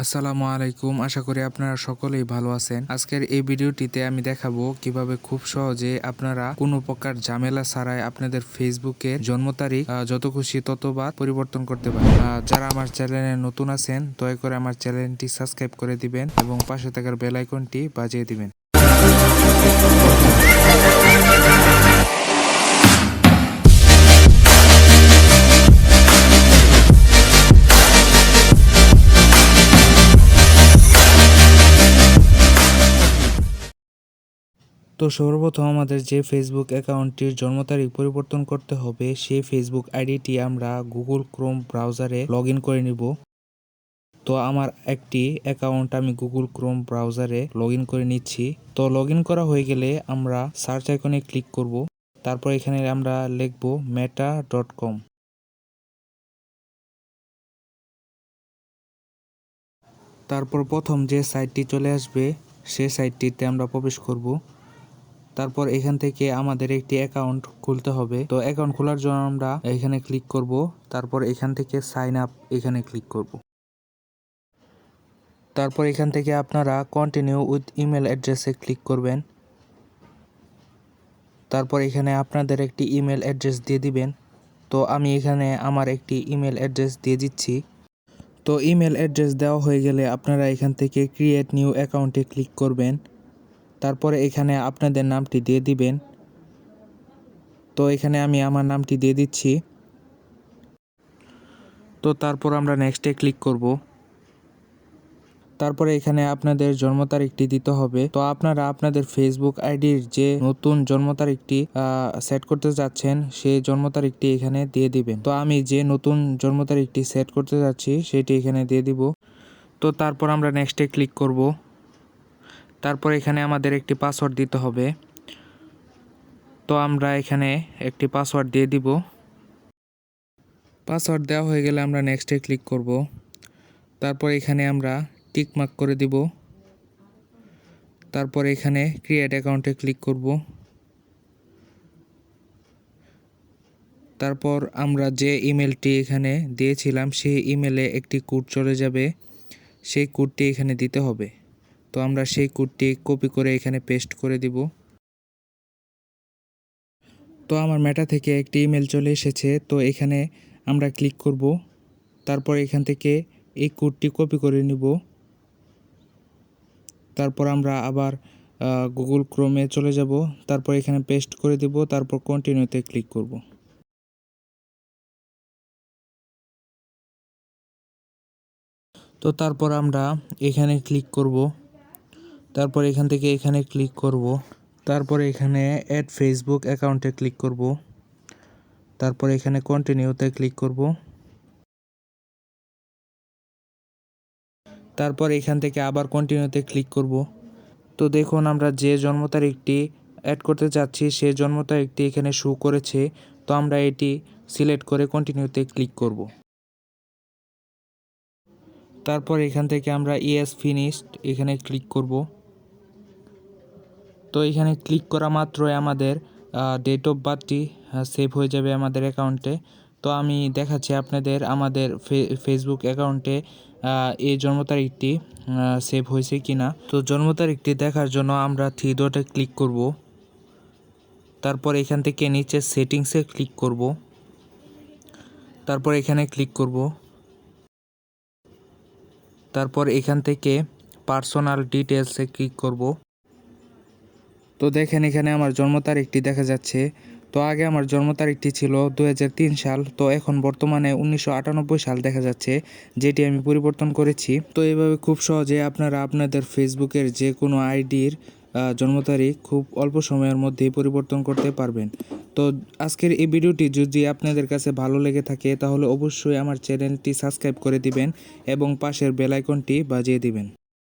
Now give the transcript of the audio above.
আসসালামু আলাইকুম। আশা করি আপনারা সকলেই ভালো আছেন। আজকের এই ভিডিওটিতে আমি দেখাবো কিভাবে খুব সহজে আপনারা কোনো প্রকার ঝামেলা ছাড়াই আপনাদের ফেসবুকের জন্ম তারিখ যত খুশি ততবার পরিবর্তন করতে পারেন। যারা আমার চ্যানেলে নতুন আছেন দয়া করে আমার চ্যানেলটি সাবস্ক্রাইব করে দিবেন এবং পাশে থাকার বেল আইকনটি বাজিয়ে দিবেন। তো সর্বপ্রথম আমাদের যে ফেসবুক অ্যাকাউন্টটির জন্ম তারিখ পরিবর্তন করতে হবে সেই ফেসবুক আইডিটি আমরা গুগল ক্রোম ব্রাউজারে লগ ইন করে নিব। তো আমার একটি অ্যাকাউন্ট আমি গুগল ক্রোম ব্রাউজারে লগ ইন করে নিচ্ছি। তো লগ ইন করা হয়ে গেলে আমরা সার্চ আইকনে ক্লিক করব। তারপর এখানে আমরা লিখব meta.com। তারপর প্রথম যে সাইটটি চলে আসবে সেই সাইটটিতে আমরা প্রবেশ করব। তারপর এখান থেকে আমাদের একটি অ্যাকাউন্ট খুলতে হবে। তো অ্যাকাউন্ট খোলার জন্য আমরা এখানে ক্লিক করব। তারপর এখান থেকে সাইন আপ এখানে ক্লিক করব। তারপর এখান থেকে আপনারা কন্টিনিউ উইথ ইমেল অ্যাড্রেসে ক্লিক করবেন। তারপর এখানে আপনাদের একটি ইমেল অ্যাড্রেস দিয়ে দিবেন। তো আমি এখানে আমার একটি ইমেল অ্যাড্রেস দিয়ে দিচ্ছি। তো ইমেল অ্যাড্রেস দেওয়া হয়ে গেলে আপনারা এখান থেকে ক্রিয়েট নিউ অ্যাকাউন্টে ক্লিক করবেন। তারপরে এখানে আপনাদের নামটি দিয়ে দিবেন। তো এখানে আমি আমার নামটি দিয়ে দিচ্ছি। তো তারপর আমরা নেক্সটে ক্লিক করব। তারপরে এখানে আপনাদের জন্ম তারিখটি দিতে হবে। তো আপনারা আপনাদের ফেসবুক আইডির যে নতুন জন্ম তারিখটি সেট করতে যাচ্ছেন সেই জন্ম তারিখটি এখানে দিয়ে দিবেন। তো আমি যে নতুন জন্ম তারিখটি সেট করতে যাচ্ছি সেটি এখানে দিয়ে দিব। তো তারপর আমরা নেক্সটে ক্লিক করব। তারপর এখানে আমাদের একটি পাসওয়ার্ড দিতে হবে। তো আমরা এখানে একটি পাসওয়ার্ড দিয়ে দিব। পাসওয়ার্ড দেওয়া হয়ে গেলে আমরা নেক্সটে ক্লিক করব। তারপর এখানে আমরা টিক মার্ক করে দিব। তারপর এখানে ক্রিয়েট অ্যাকাউন্টে ক্লিক করব। তারপর আমরা যে ইমেলটি এখানে দিয়েছিলাম সেই ইমেলে একটি কোড চলে যাবে, সেই কোডটি এখানে দিতে হবে। তো আমরা সেই কোডটি কপি করে এখানে পেস্ট করে দিব। তো আমার মেটা থেকে একটি ইমেল চলে এসেছে। তো এখানে আমরা ক্লিক করব। তারপর এখান থেকে এই কোডটি কপি করে নিব। তারপর আমরা আবার গুগল ক্রোমে চলে যাব। তারপর এখানে পেস্ট করে দিব। তারপর কন্টিনিউতে ক্লিক করব। তো তারপর আমরা এখানে ক্লিক করব। তারপর এখান থেকে এখানে ক্লিক করব। তারপর এখানে অ্যাড ফেসবুক অ্যাকাউন্টে ক্লিক করব। তারপর এখানে কন্টিনিউতে ক্লিক করব। তারপর এখান থেকে আবার কন্টিনিউতে ক্লিক করব। তো দেখুন আমরা যে জন্ম তারিখটি অ্যাড করতে চাচ্ছি সেই জন্ম তারিখটি এখানে শো করেছে। তো আমরা এটি সিলেক্ট করে কন্টিনিউতে ক্লিক করব। তারপর এখান থেকে আমরা ইয়েস ফিনিশড এখানে ক্লিক করব। তো এখানে ক্লিক করা মাত্রই আমাদের ডেট অফ বার্থটি সেভ হয়ে যাবে আমাদের অ্যাকাউন্টে। তো আমি দেখাচ্ছি আপনাদের আমাদের ফেসবুক অ্যাকাউন্টে এই জন্ম তারিখটি সেভ হয়েছে কিনা। তো জন্ম তারিখটি দেখার জন্য আমরা থ্রি ডটে ক্লিক করব। তারপর এখান থেকে নিচে সেটিংসে ক্লিক করব। তারপর এখানে ক্লিক করব। তারপর এখান থেকে পার্সোনাল ডিটেলসে ক্লিক করব। তো দেখেন এখানে আমার জন্ম তারিখটি দেখা যাচ্ছে। তো আগে আমার জন্ম তারিখটি ছিল 2003 সাল। তো এখন বর্তমানে 1998 সাল দেখা যাচ্ছে, যেটি আমি পরিবর্তন করেছি। তো এইভাবে খুব সহজে আপনারা আপনাদের ফেসবুকের যে কোনো আইডির জন্ম তারিখ খুব অল্প সময়ের মধ্যেই পরিবর্তন করতে পারবেন। তো আজকের এই ভিডিওটি যদি আপনাদের কাছে ভালো লেগে থাকে তাহলে অবশ্যই আমার চ্যানেলটি সাবস্ক্রাইব করে দিবেন এবং পাশের বেল আইকনটি বাজিয়ে দিবেন।